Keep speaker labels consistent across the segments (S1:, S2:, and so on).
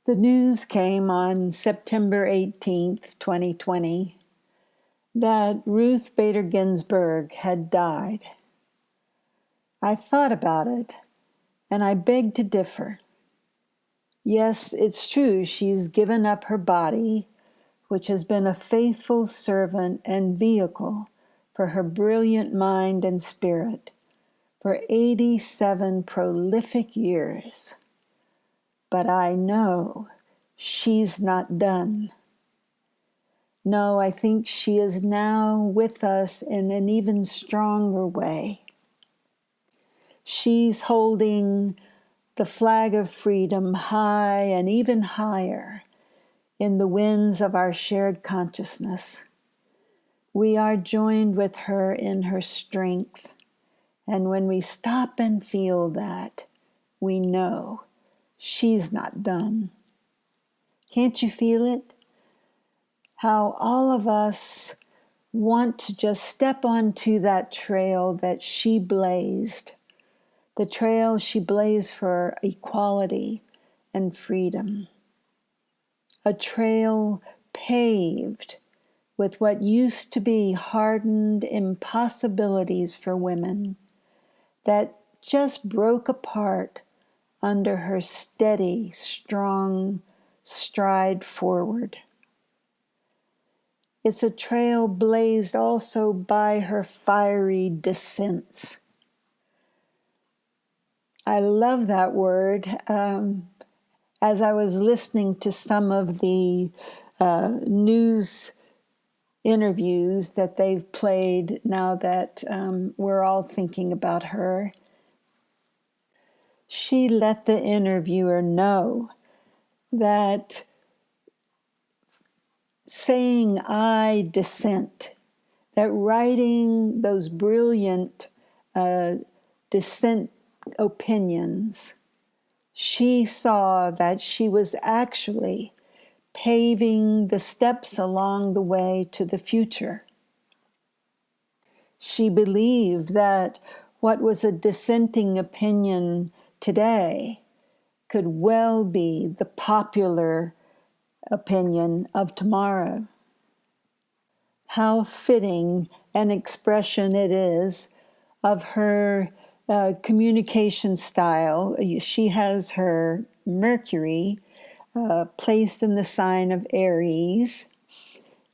S1: The news came on September 18th, 2020, that Ruth Bader Ginsburg had died. I thought about it, and I beg to differ. Yes, it's true she's given up her body, which has been a faithful servant and vehicle for her brilliant mind and spirit for 87 prolific years. But I know she's not done. No, I think she is now with us in an even stronger way. She's holding the flag of freedom high and even higher in the winds of our shared consciousness. We are joined with her in her strength, and when we stop and feel that, we know she's not done. Can't you feel it? How all of us want to just step onto that trail that she blazed, the trail she blazed for equality and freedom. A trail paved with what used to be hardened impossibilities for women that just broke apart under her steady, strong stride forward. It's a trail blazed also by her fiery dissents. I love that word. As I was listening to some of the news interviews that they've played now that we're all thinking about her, she let the interviewer know that saying I dissent, that writing those brilliant dissent opinions, she saw that she was actually paving the steps along the way to the future. She believed that what was a dissenting opinion today could well be the popular opinion of tomorrow. How fitting an expression it is of her communication style. She has her Mercury placed in the sign of Aries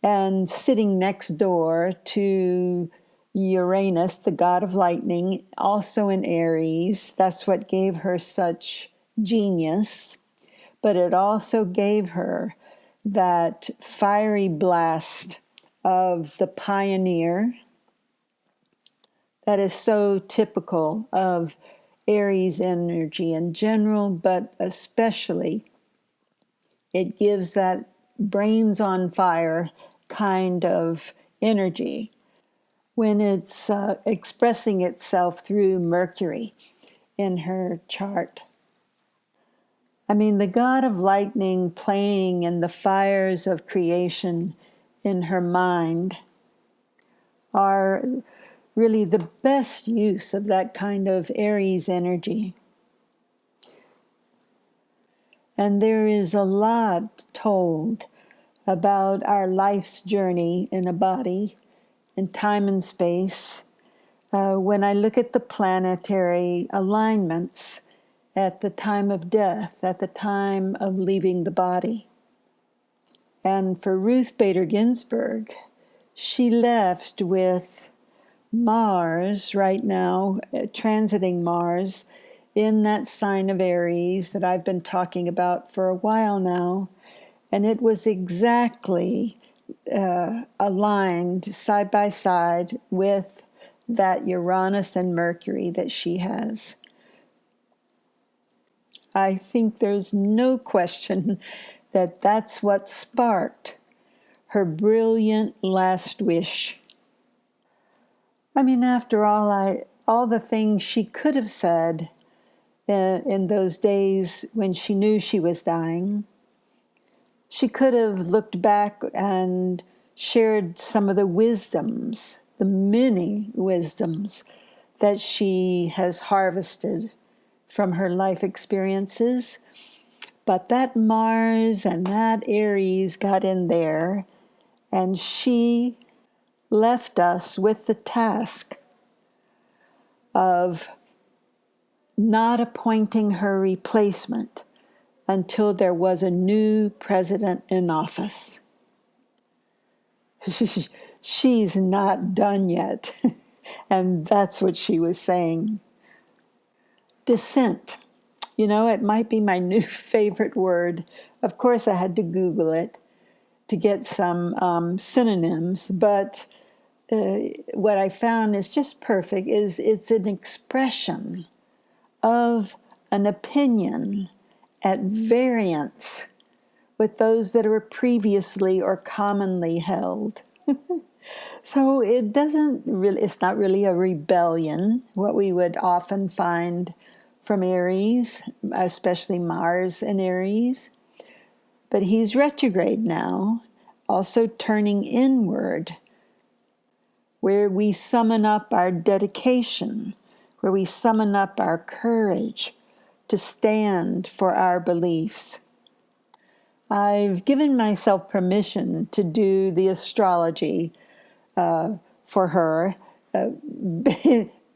S1: and sitting next door to Uranus, the god of lightning, also in Aries. That's what gave her such genius. But it also gave her that fiery blast of the pioneer that is so typical of Aries energy in general, but especially it gives that brains on fire kind of energy when it's expressing itself through Mercury in her chart. I mean, the god of lightning playing in the fires of creation in her mind are really the best use of that kind of Aries energy. And there is a lot told about our life's journey in a body, in time and space. When I look at the planetary alignments at the time of death, at the time of leaving the body. And for Ruth Bader Ginsburg, she left with Mars right now, transiting Mars, in that sign of Aries that I've been talking about for a while now. And it was exactly aligned side by side with that Uranus and Mercury that she has. I think there's no question that that's what sparked her brilliant last wish. I mean, after all the things she could have said in those days when she knew she was dying, she could have looked back and shared some of the wisdoms, the many wisdoms that she has harvested from her life experiences. But that Mars and that Aries got in there, and she left us with the task of not appointing her replacement until there was a new president in office. She's not done yet. And that's what she was saying. Dissent. You know, it might be my new favorite word. Of course, I had to Google it to get some synonyms, but what I found is just perfect. It's an expression of an opinion at variance with those that are previously or commonly held. So it's not really a rebellion, what we would often find from Aries, especially Mars and Aries. But he's retrograde now, also turning inward, where we summon up our dedication, where we summon up our courage to stand for our beliefs. I've given myself permission to do the astrology for her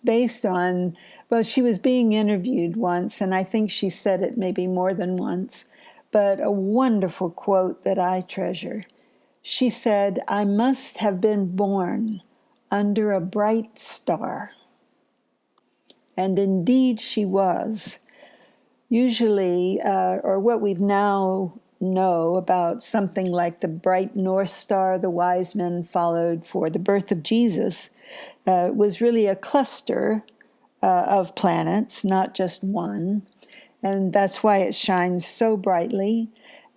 S1: based on, well, she was being interviewed once, and I think she said it maybe more than once, but a wonderful quote that I treasure. She said, "I must have been born under a bright star." And indeed she was. Usually, or what we've now know about something like the bright North Star the wise men followed for the birth of Jesus, was really a cluster of planets, not just one. And that's why it shines so brightly.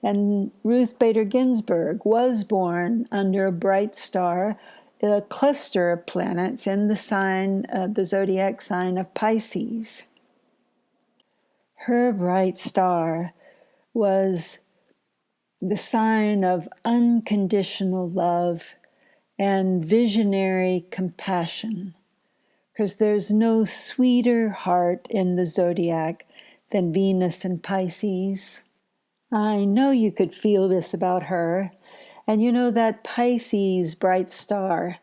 S1: And Ruth Bader Ginsburg was born under a bright star, a cluster of planets in the sign, the zodiac sign of Pisces. Her bright star was the sign of unconditional love and visionary compassion, because there's no sweeter heart in the zodiac than Venus and Pisces. I know you could feel this about her. And you know that Pisces bright star,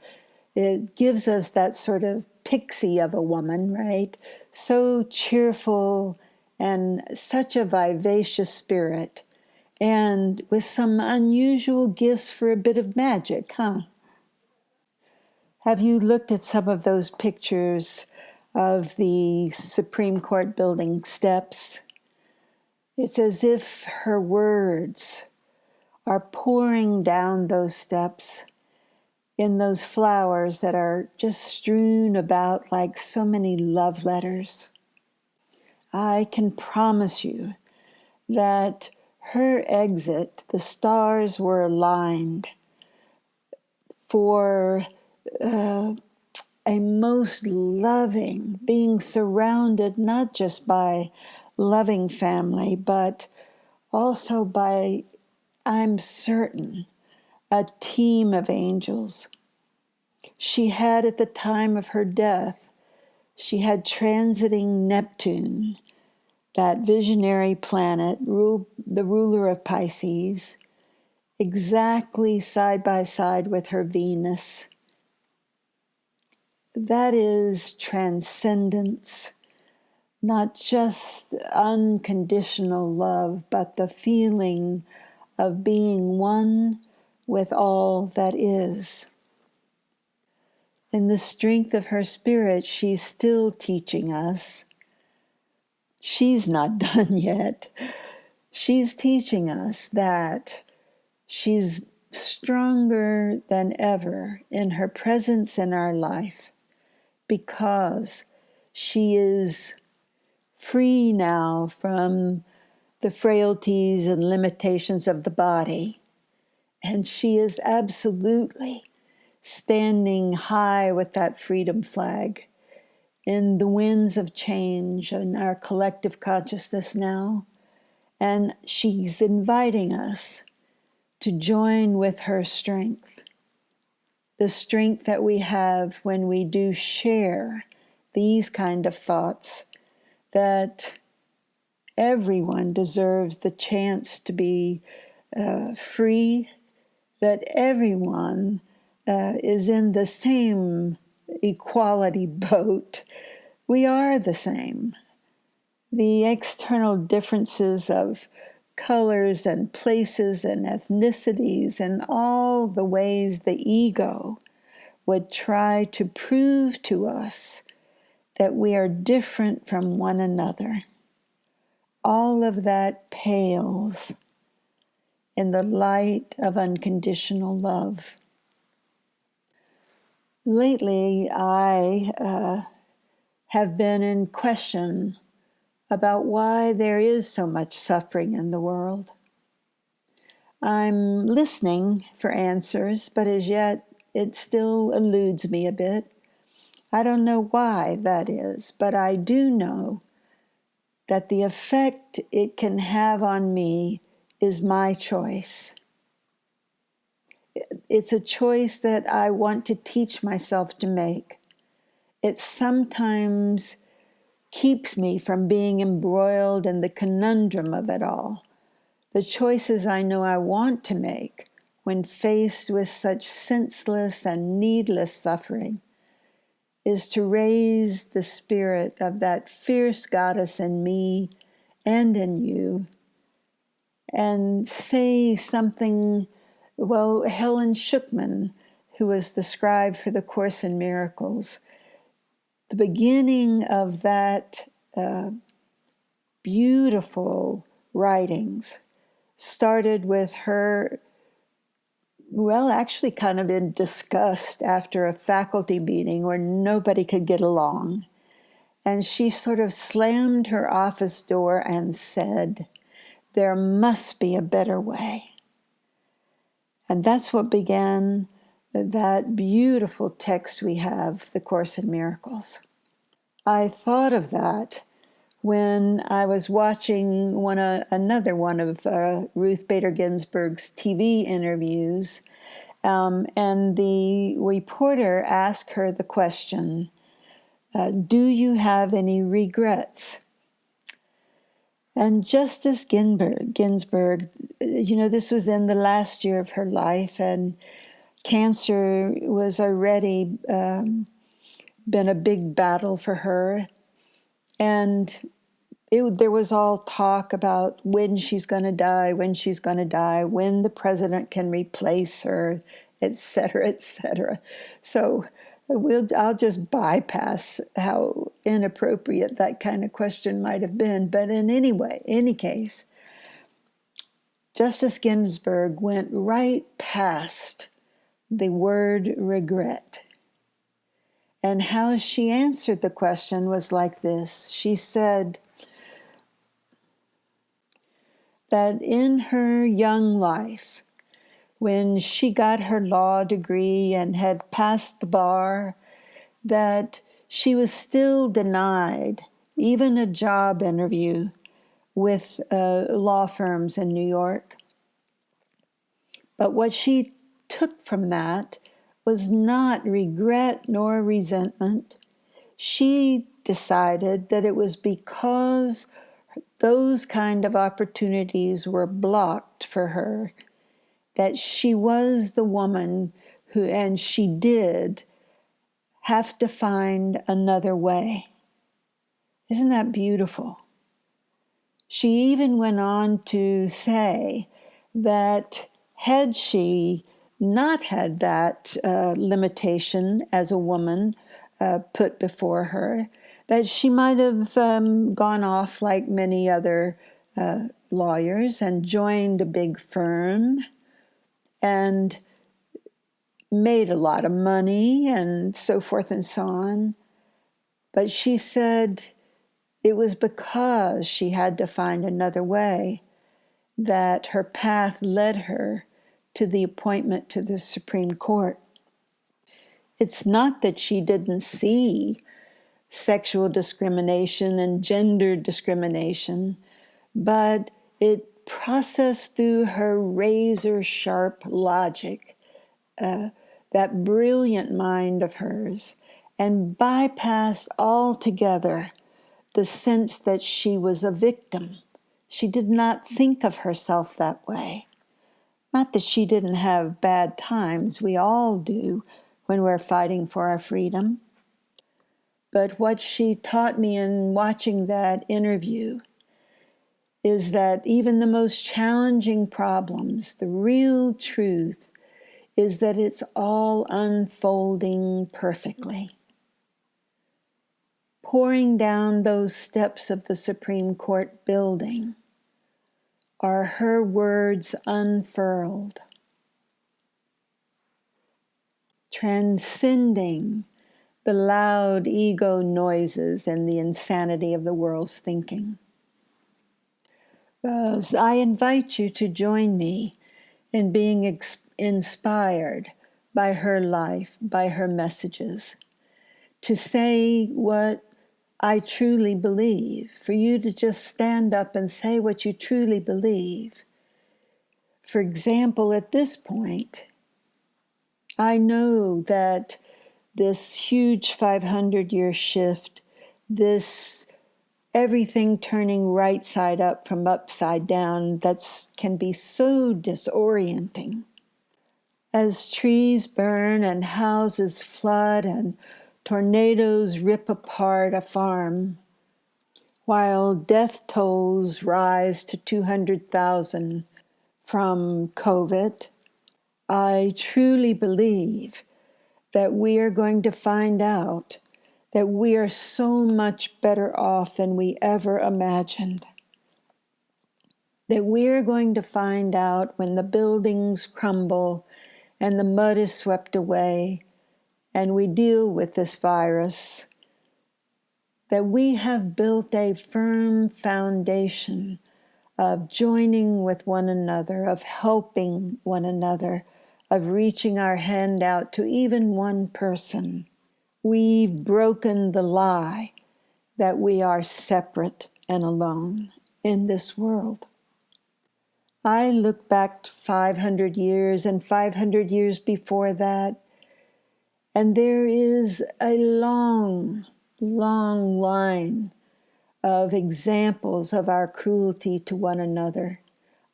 S1: it gives us that sort of pixie of a woman, right? So cheerful and such a vivacious spirit, and with some unusual gifts for a bit of magic, huh? Have you looked at some of those pictures of the Supreme Court building steps? It's as if her words are pouring down those steps in those flowers that are just strewn about like so many love letters. I can promise you that her exit, the stars were aligned for a most loving, being surrounded not just by loving family, but also by, I'm certain, a team of angels. She had, at the time of her death, she had transiting Neptune, that visionary planet, the ruler of Pisces, exactly side by side with her Venus. That is transcendence, not just unconditional love, but the feeling of being one with all that is. In the strength of her spirit, she's still teaching us. She's not done yet. She's teaching us that she's stronger than ever in her presence in our life, because she is free now from the frailties and limitations of the body. And she is absolutely standing high with that freedom flag in the winds of change in our collective consciousness now. And she's inviting us to join with her strength, the strength that we have when we do share these kind of thoughts that everyone deserves the chance to be free, that everyone is in the same equality boat. We are the same. The external differences of colors and places and ethnicities and all the ways the ego would try to prove to us that we are different from one another. All of that pales in the light of unconditional love. Lately, I have been in question about why there is so much suffering in the world. I'm listening for answers, but as yet it still eludes me a bit. I don't know why that is, but I do know that the effect it can have on me is my choice. It's a choice that I want to teach myself to make. It sometimes keeps me from being embroiled in the conundrum of it all. The choices I know I want to make when faced with such senseless and needless suffering is to raise the spirit of that fierce goddess in me and in you and say something. Well, Helen Schuckman, who was the scribe for the Course in Miracles, the beginning of that beautiful writings started with her, well, actually kind of in disgust after a faculty meeting where nobody could get along. And she sort of slammed her office door and said, "There must be a better way." And that's what began that beautiful text we have, the Course in Miracles. I thought of that when I was watching another one of Ruth Bader Ginsburg's TV interviews, and the reporter asked her the question, do you have any regrets? And Justice Ginsburg, this was in the last year of her life, and cancer was already been a big battle for her. And there was all talk about when she's going to die, when the president can replace her, et cetera, et cetera. So I'll just bypass how inappropriate that kind of question might have been. But in any case, Justice Ginsburg went right past the word regret. And how she answered the question was like this. She said that in her young life, when she got her law degree and had passed the bar, that she was still denied even a job interview with law firms in New York. But what she took from that was not regret nor resentment. She decided that it was because those kind of opportunities were blocked for her that she was the woman who, and she did, have to find another way. Isn't that beautiful? She even went on to say that had she not had that limitation as a woman put before her, that she might have gone off like many other lawyers and joined a big firm and made a lot of money and so forth and so on. But she said it was because she had to find another way that her path led her to the appointment to the Supreme Court. It's not that she didn't see sexual discrimination and gender discrimination, but it processed through her razor-sharp logic, that brilliant mind of hers, and bypassed altogether the sense that she was a victim, She did not think of herself that way. Not that she didn't have bad times. We all do when we're fighting for our freedom. But what she taught me in watching that interview is that even the most challenging problems, the real truth is that it's all unfolding perfectly. Pouring down those steps of the Supreme Court building are her words unfurled, transcending the loud ego noises and the insanity of the world's thinking. Thus, I invite you to join me in being inspired by her life, by her messages, to say what I truly believe, for you to just stand up and say what you truly believe. For example, at this point, I know that this huge 500-year shift, this everything turning right side up from upside down, can be so disorienting. As trees burn and houses flood and tornadoes rip apart a farm, while death tolls rise to 200,000 from COVID, I truly believe that we are going to find out that we are so much better off than we ever imagined. That we are going to find out when the buildings crumble and the mud is swept away and we deal with this virus, that we have built a firm foundation of joining with one another, of helping one another, of reaching our hand out to even one person. We've broken the lie that we are separate and alone in this world. I look back 500 years and 500 years before that, and there is a long, long line of examples of our cruelty to one another,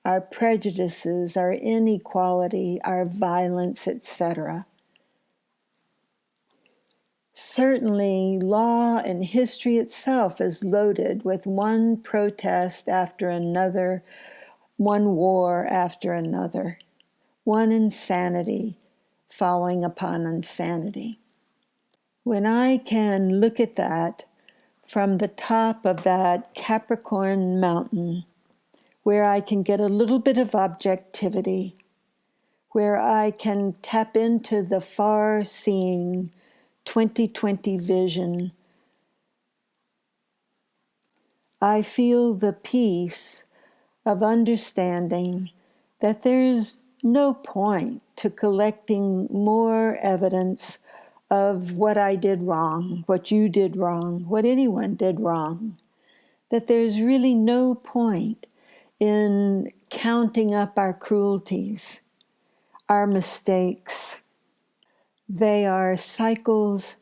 S1: our prejudices, our inequality, our violence, etc. Certainly, law and history itself is loaded with one protest after another, one war after another, one insanity following upon insanity. When I can look at that from the top of that Capricorn mountain, where I can get a little bit of objectivity, where I can tap into the far-seeing 2020 vision, I feel the peace of understanding that there's no point to collecting more evidence of what I did wrong, what you did wrong, what anyone did wrong. That there's really no point in counting up our cruelties, our mistakes. They are cycles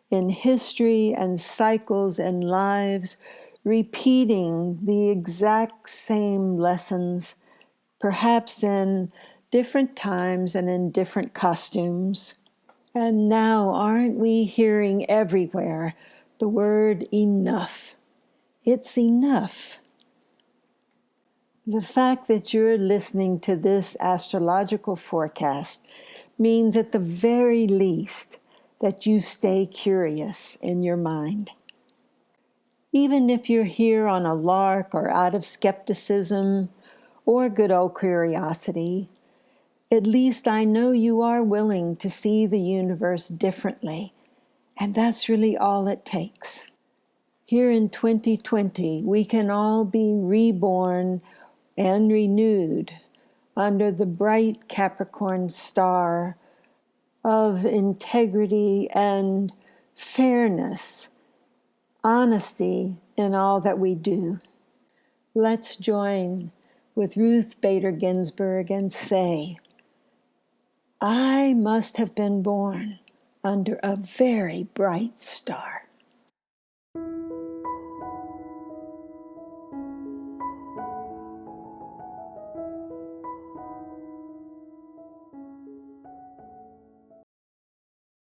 S1: in history and cycles in lives, repeating the exact same lessons, perhaps in different times and in different costumes. And now, aren't we hearing everywhere the word enough? It's enough. The fact that you're listening to this astrological forecast means at the very least that you stay curious in your mind. Even if you're here on a lark or out of skepticism or good old curiosity, at least I know you are willing to see the universe differently, and that's really all it takes. Here in 2020, we can all be reborn and renewed under the bright Capricorn star of integrity and fairness, honesty in all that we do. Let's join with Ruth Bader Ginsburg and say, I must have been born under a very bright star.